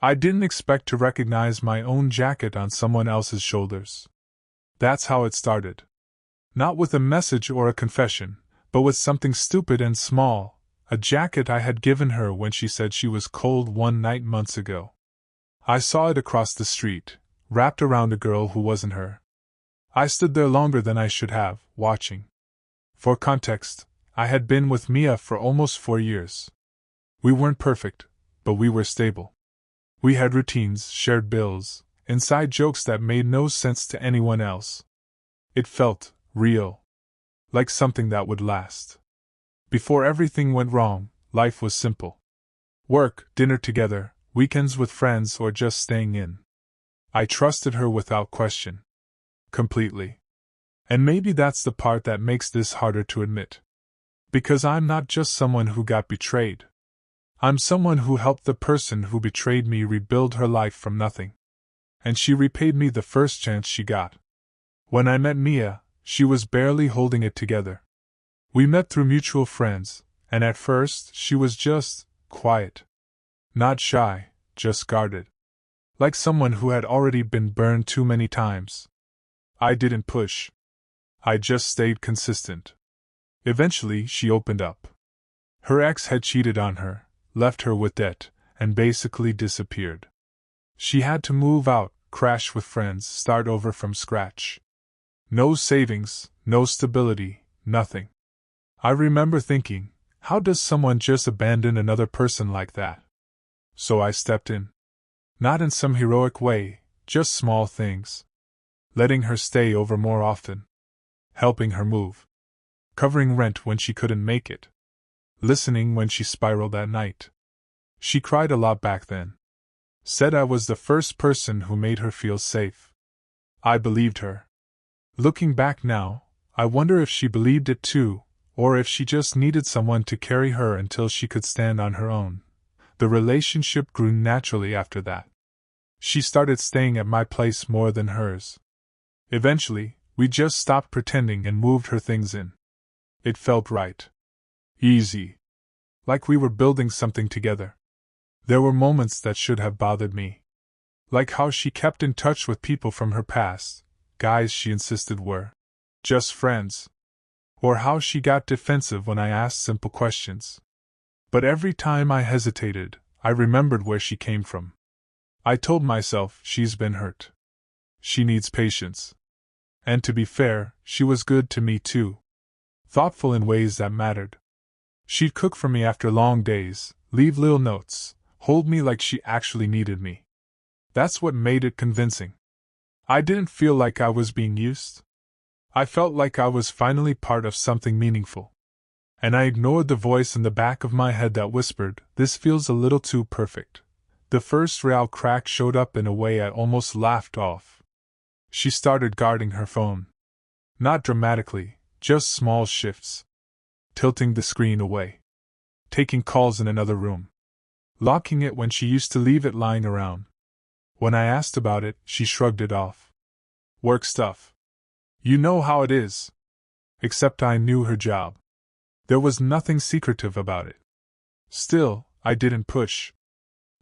I didn't expect to recognize my own jacket on someone else's shoulders. That's how it started. Not with a message or a confession, but with something stupid and small, a jacket I had given her when she said she was cold one night months ago. I saw it across the street, wrapped around a girl who wasn't her. I stood there longer than I should have, watching. For context, I had been with Mia for almost 4 years. We weren't perfect, but we were stable. We had routines, shared bills, inside jokes that made no sense to anyone else. It felt real. Like something that would last. Before everything went wrong, life was simple. Work, dinner together, weekends with friends, or just staying in. I trusted her without question. Completely. And maybe that's the part that makes this harder to admit. Because I'm not just someone who got betrayed. I'm someone who helped the person who betrayed me rebuild her life from nothing. And she repaid me the first chance she got. When I met Mia, she was barely holding it together. We met through mutual friends, and at first she was just quiet. Not shy, just guarded. Like someone who had already been burned too many times. I didn't push. I just stayed consistent. Eventually she opened up. Her ex had cheated on her, left her with debt, and basically disappeared. She had to move out, crash with friends, start over from scratch. No savings, no stability, nothing. I remember thinking, how does someone just abandon another person like that? So I stepped in. Not in some heroic way, just small things. Letting her stay over more often. Helping her move. Covering rent when she couldn't make it. Listening when she spiraled at night. She cried a lot back then. Said I was the first person who made her feel safe. I believed her. Looking back now, I wonder if she believed it too, or if she just needed someone to carry her until she could stand on her own. The relationship grew naturally after that. She started staying at my place more than hers. Eventually, we just stopped pretending and moved her things in. It felt right. Easy. Like we were building something together. There were moments that should have bothered me. Like how she kept in touch with people from her past, guys she insisted were just friends. Or how she got defensive when I asked simple questions. But every time I hesitated, I remembered where she came from. I told myself, she's been hurt. She needs patience. And to be fair, she was good to me too. Thoughtful in ways that mattered. She'd cook for me after long days, leave little notes, hold me like she actually needed me. That's what made it convincing. I didn't feel like I was being used. I felt like I was finally part of something meaningful. And I ignored the voice in the back of my head that whispered, this feels a little too perfect. The first real crack showed up in a way I almost laughed off. She started guarding her phone. Not dramatically, just small shifts. Tilting the screen away. Taking calls in another room. Locking it when she used to leave it lying around. When I asked about it, she shrugged it off. Work stuff. You know how it is. Except I knew her job. There was nothing secretive about it. Still, I didn't push.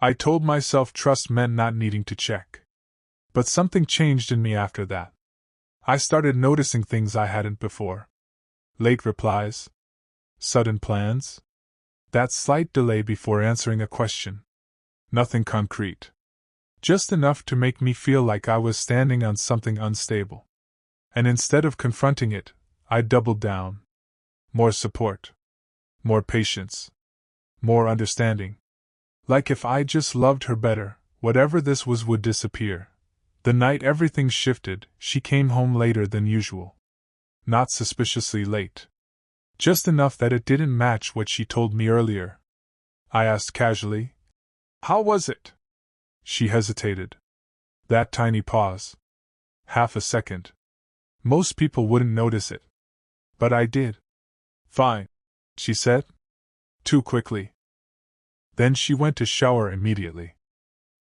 I told myself trust meant not needing to check. But something changed in me after that. I started noticing things I hadn't before. Late replies. Sudden plans. That slight delay before answering a question. Nothing concrete. Just enough to make me feel like I was standing on something unstable. And instead of confronting it, I doubled down. More support. More patience. More understanding. Like if I just loved her better, whatever this was would disappear. The night everything shifted, she came home later than usual. Not suspiciously late. Just enough that it didn't match what she told me earlier. I asked casually, how was it? She hesitated. That tiny pause. Half a second. Most people wouldn't notice it. But I did. Fine, she said. Too quickly. Then she went to shower immediately.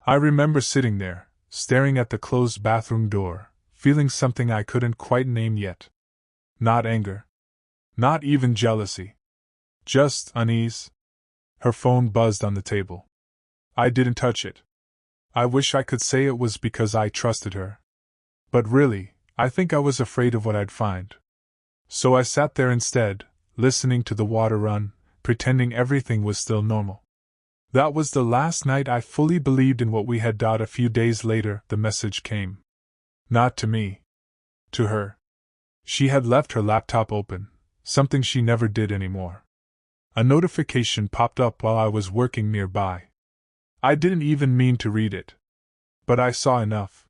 I remember sitting there, staring at the closed bathroom door, feeling something I couldn't quite name yet. Not anger. Not even jealousy. Just unease. Her phone buzzed on the table. I didn't touch it. I wish I could say it was because I trusted her. But really, I think I was afraid of what I'd find. So I sat there instead, listening to the water run, pretending everything was still normal. That was the last night I fully believed in what we had done. A few days later, the message came. Not to me. To her. She had left her laptop open, something she never did anymore. A notification popped up while I was working nearby. I didn't even mean to read it. But I saw enough.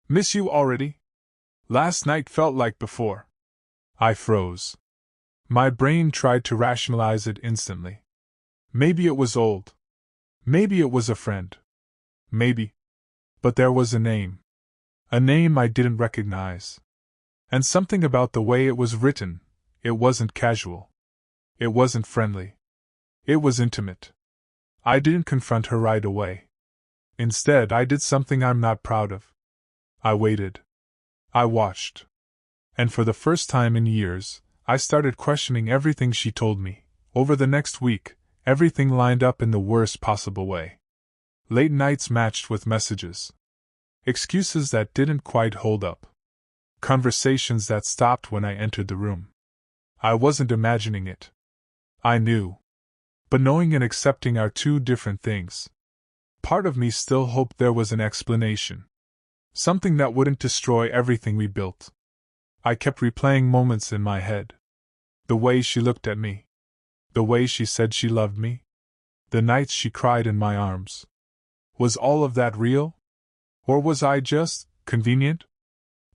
Miss you already? Last night felt like before. I froze. My brain tried to rationalize it instantly. Maybe it was old. Maybe it was a friend. Maybe. But there was a name. A name I didn't recognize. And something about the way it was written, it wasn't casual. It wasn't friendly. It was intimate. I didn't confront her right away. Instead, I did something I'm not proud of. I waited. I watched. And for the first time in years, I started questioning everything she told me. Over the next week, everything lined up in the worst possible way. Late nights matched with messages. Excuses that didn't quite hold up. Conversations that stopped when I entered the room. I wasn't imagining it. I knew. But knowing and accepting are two different things. Part of me still hoped there was an explanation. Something that wouldn't destroy everything we built. I kept replaying moments in my head. The way she looked at me. The way she said she loved me. The nights she cried in my arms. Was all of that real? Or was I just convenient?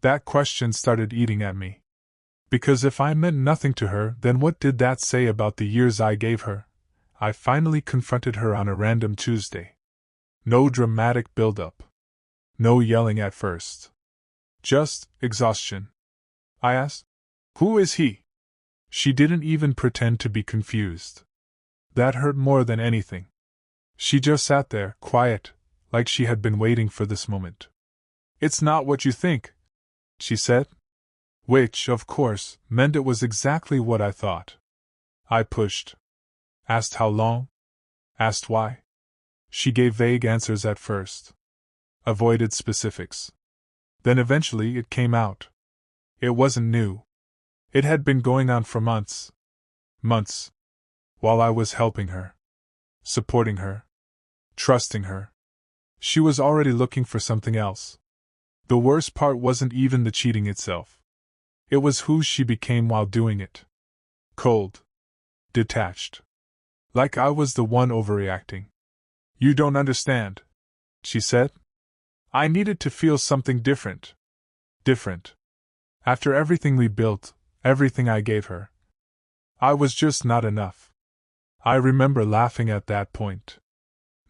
That question started eating at me. Because if I meant nothing to her, then what did that say about the years I gave her? I finally confronted her on a random Tuesday. No dramatic build-up. No yelling at first. Just exhaustion. I asked, "Who is he?" She didn't even pretend to be confused. That hurt more than anything. She just sat there, quiet, like she had been waiting for this moment. "It's not what you think," she said. Which, of course, meant it was exactly what I thought. I pushed. Asked how long. Asked why. She gave vague answers at first. Avoided specifics. Then eventually it came out. It wasn't new. It had been going on for months. Months. While I was helping her. Supporting her. Trusting her. She was already looking for something else. The worst part wasn't even the cheating itself. It was who she became while doing it. Cold. Detached. Like I was the one overreacting. "You don't understand," she said. "I needed to feel something different. Different. After everything we built, everything I gave her. I was just not enough." I remember laughing at that point.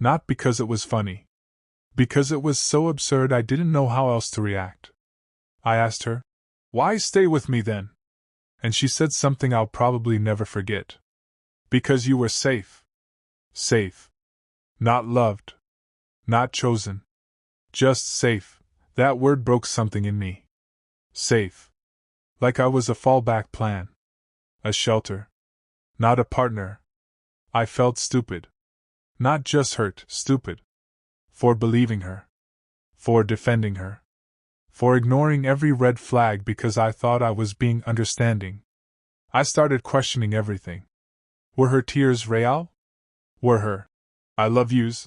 Not because it was funny. Because it was so absurd I didn't know how else to react. I asked her, "Why stay with me then?" And she said something I'll probably never forget. "Because you were safe." Safe. Not loved. Not chosen. Just safe. That word broke something in me. Safe. Like I was a fallback plan. A shelter. Not a partner. I felt stupid. Not just hurt, stupid. For believing her. For defending her. For ignoring every red flag because I thought I was being understanding. I started questioning everything. Were her tears real? Were her "I love yous"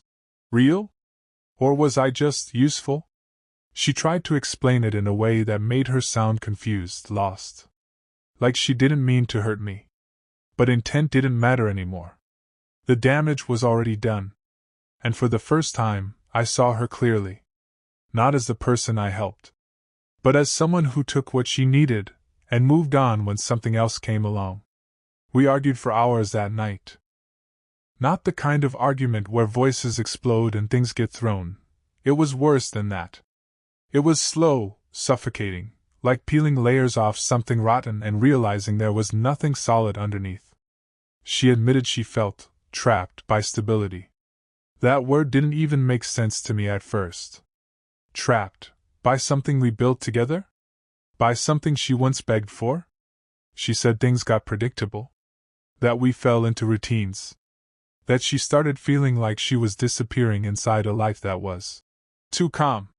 real? Or was I just useful? She tried to explain it in a way that made her sound confused, lost. Like she didn't mean to hurt me. But intent didn't matter anymore. The damage was already done. And for the first time, I saw her clearly. Not as the person I helped. But as someone who took what she needed, and moved on when something else came along. We argued for hours that night. Not the kind of argument where voices explode and things get thrown. It was worse than that. It was slow, suffocating, like peeling layers off something rotten and realizing there was nothing solid underneath. She admitted she felt trapped by stability. That word didn't even make sense to me at first. Trapped by something we built together? By something she once begged for? She said things got predictable. That we fell into routines. That she started feeling like she was disappearing inside a life that was Too calm.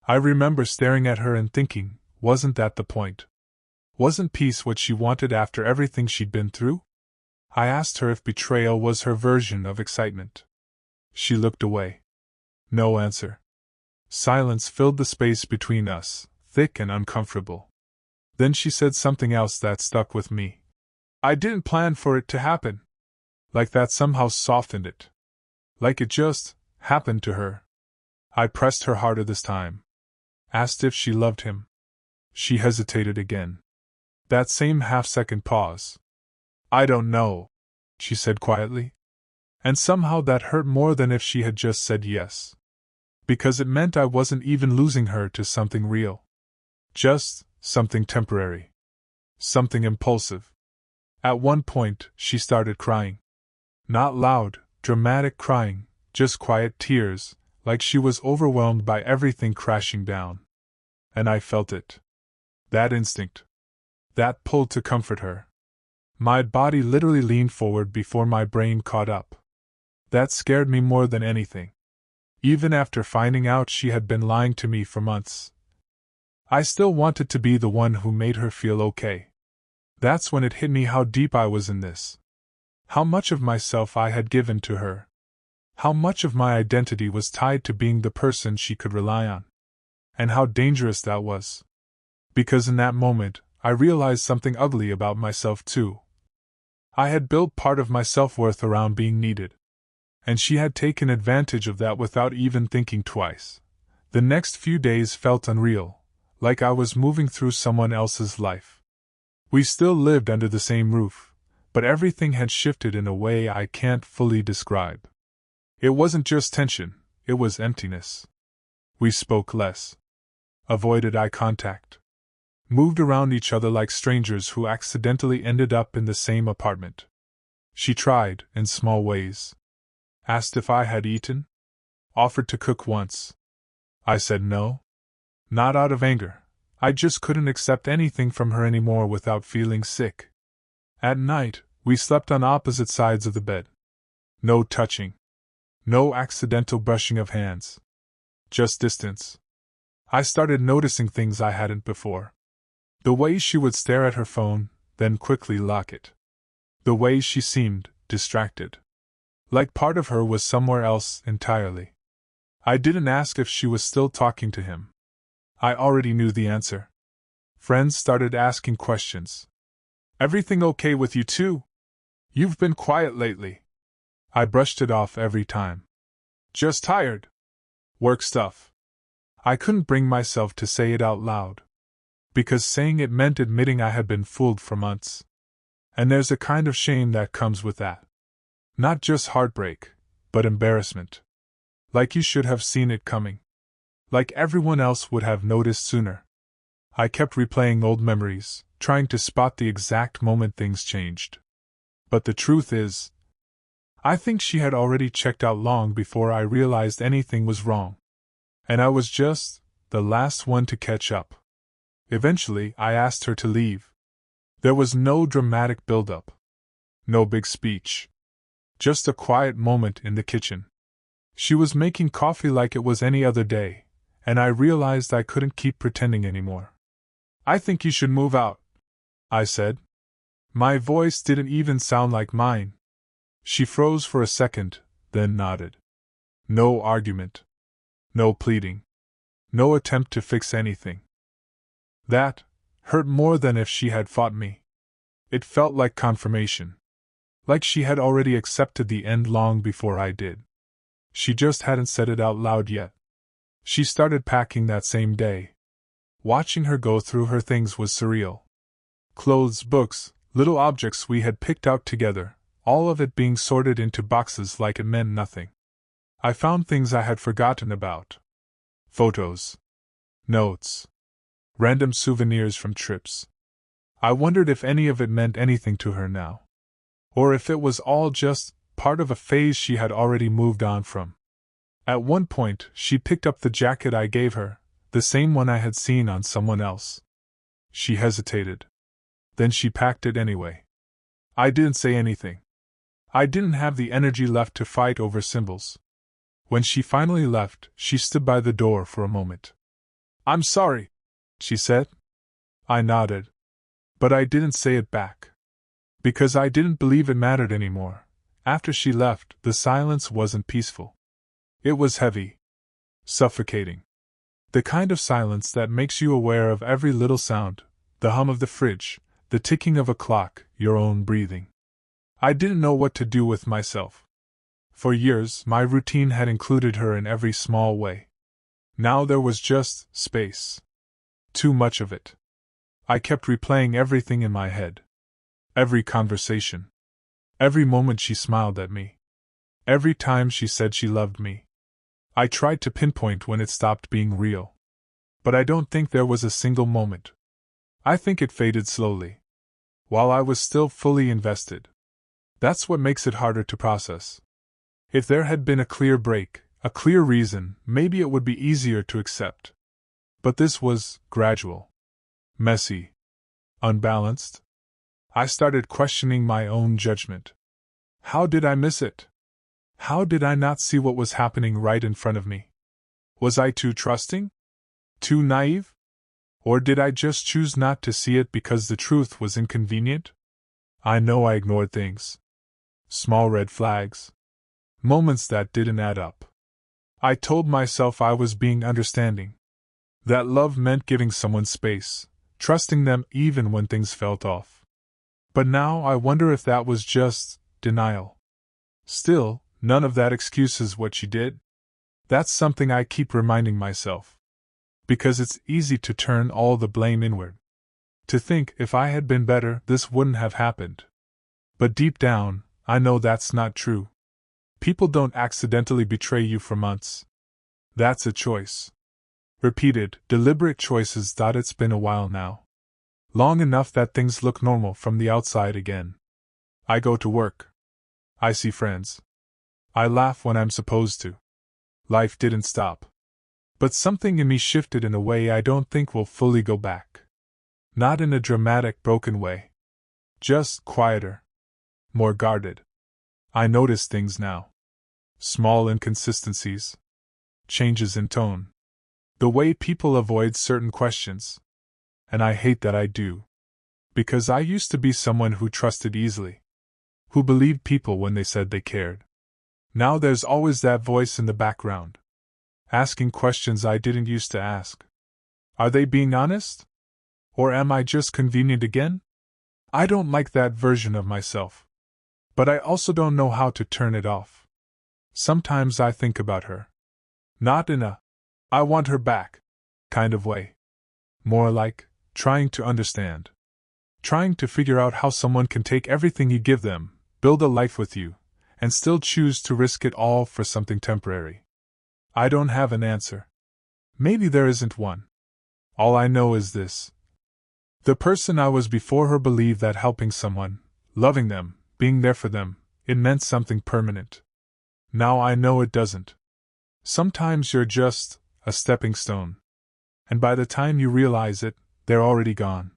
I remember staring at her and thinking, wasn't that the point? Wasn't peace what she wanted after everything she'd been through? I asked her if betrayal was her version of excitement. She looked away. No answer. Silence filled the space between us, thick and uncomfortable. Then she said something else that stuck with me. I didn't plan for it to happen. Like that somehow softened it. Like it just happened to her. I pressed her harder this time. Asked if she loved him. She hesitated again. That same half-second pause. I don't know, she said quietly. And somehow that hurt more than if she had just said yes. Because it meant I wasn't even losing her to something real. Just something temporary. Something impulsive. At one point, she started crying. Not loud, dramatic crying, just quiet tears, like she was overwhelmed by everything crashing down. And I felt it. That instinct. That pull to comfort her. My body literally leaned forward before my brain caught up. That scared me more than anything. Even after finding out she had been lying to me for months. I still wanted to be the one who made her feel okay. That's when it hit me how deep I was in this. How much of myself I had given to her. How much of my identity was tied to being the person she could rely on. And how dangerous that was. Because in that moment, I realized something ugly about myself too. I had built part of my self-worth around being needed. And she had taken advantage of that without even thinking twice. The next few days felt unreal, like I was moving through someone else's life. We still lived under the same roof, but everything had shifted in a way I can't fully describe. It wasn't just tension, it was emptiness. We spoke less. Avoided eye contact. Moved around each other like strangers who accidentally ended up in the same apartment. She tried, in small ways. Asked if I had eaten. Offered to cook once. I said no. Not out of anger. I just couldn't accept anything from her anymore without feeling sick. At night, we slept on opposite sides of the bed. No touching. No accidental brushing of hands. Just distance. I started noticing things I hadn't before. The way she would stare at her phone, then quickly lock it. The way she seemed distracted. Like part of her was somewhere else entirely. I didn't ask if she was still talking to him. I already knew the answer. Friends started asking questions. Everything okay with you too? You've been quiet lately. I brushed it off every time. Just tired. Work stuff. I couldn't bring myself to say it out loud. Because saying it meant admitting I had been fooled for months. And there's a kind of shame that comes with that. Not just heartbreak, but embarrassment. Like you should have seen it coming. Like everyone else would have noticed sooner. I kept replaying old memories, trying to spot the exact moment things changed. But the truth is, I think she had already checked out long before I realized anything was wrong. And I was just the last one to catch up. Eventually, I asked her to leave. There was no dramatic build-up. No big speech. Just a quiet moment in the kitchen. She was making coffee like it was any other day, and I realized I couldn't keep pretending anymore. I think you should move out, I said. My voice didn't even sound like mine. She froze for a second, then nodded. No argument. No pleading. No attempt to fix anything. That hurt more than if she had fought me. It felt like confirmation. Like she had already accepted the end long before I did. She just hadn't said it out loud yet. She started packing that same day. Watching her go through her things was surreal. Clothes, books, little objects we had picked out together, all of it being sorted into boxes like it meant nothing. I found things I had forgotten about. Photos. Notes. Random souvenirs from trips. I wondered if any of it meant anything to her now. Or if it was all just part of a phase she had already moved on from. At one point, she picked up the jacket I gave her, the same one I had seen on someone else. She hesitated. Then she packed it anyway. I didn't say anything. I didn't have the energy left to fight over symbols. When she finally left, she stood by the door for a moment. "I'm sorry," she said. I nodded. But I didn't say it back. Because I didn't believe it mattered anymore. After she left, the silence wasn't peaceful. It was heavy. Suffocating. The kind of silence that makes you aware of every little sound, the hum of the fridge, the ticking of a clock, your own breathing. I didn't know what to do with myself. For years, my routine had included her in every small way. Now there was just space. Too much of it. I kept replaying everything in my head. Every conversation. Every moment she smiled at me. Every time she said she loved me. I tried to pinpoint when it stopped being real. But I don't think there was a single moment. I think it faded slowly. While I was still fully invested. That's what makes it harder to process. If there had been a clear break, a clear reason, maybe it would be easier to accept. But this was gradual. Messy. Unbalanced. I started questioning my own judgment. How did I miss it? How did I not see what was happening right in front of me? Was I too trusting? Too naive? Or did I just choose not to see it because the truth was inconvenient? I know I ignored things. Small red flags. Moments that didn't add up. I told myself I was being understanding. That love meant giving someone space, trusting them even when things felt off. But now I wonder if that was just denial. Still, none of that excuses what she did. That's something I keep reminding myself. Because it's easy to turn all the blame inward. To think if I had been better, this wouldn't have happened. But deep down, I know that's not true. People don't accidentally betray you for months. That's a choice. Repeated, deliberate choices. It's been a while now. Long enough that things look normal from the outside again. I go to work. I see friends. I laugh when I'm supposed to. Life didn't stop. But something in me shifted in a way I don't think will fully go back. Not in a dramatic, broken way. Just quieter. More guarded. I notice things now. Small inconsistencies. Changes in tone. The way people avoid certain questions. And I hate that I do. Because I used to be someone who trusted easily. Who believed people when they said they cared. Now there's always that voice in the background. Asking questions I didn't used to ask. Are they being honest? Or am I just convenient again? I don't like that version of myself. But I also don't know how to turn it off. Sometimes I think about her. Not in a, I want her back, kind of way. More like, trying to understand. Trying to figure out how someone can take everything you give them, build a life with you, and still choose to risk it all for something temporary. I don't have an answer. Maybe there isn't one. All I know is this. The person I was before her believed that helping someone, loving them, being there for them, it meant something permanent. Now I know it doesn't. Sometimes you're just a stepping stone. And by the time you realize it, they're already gone.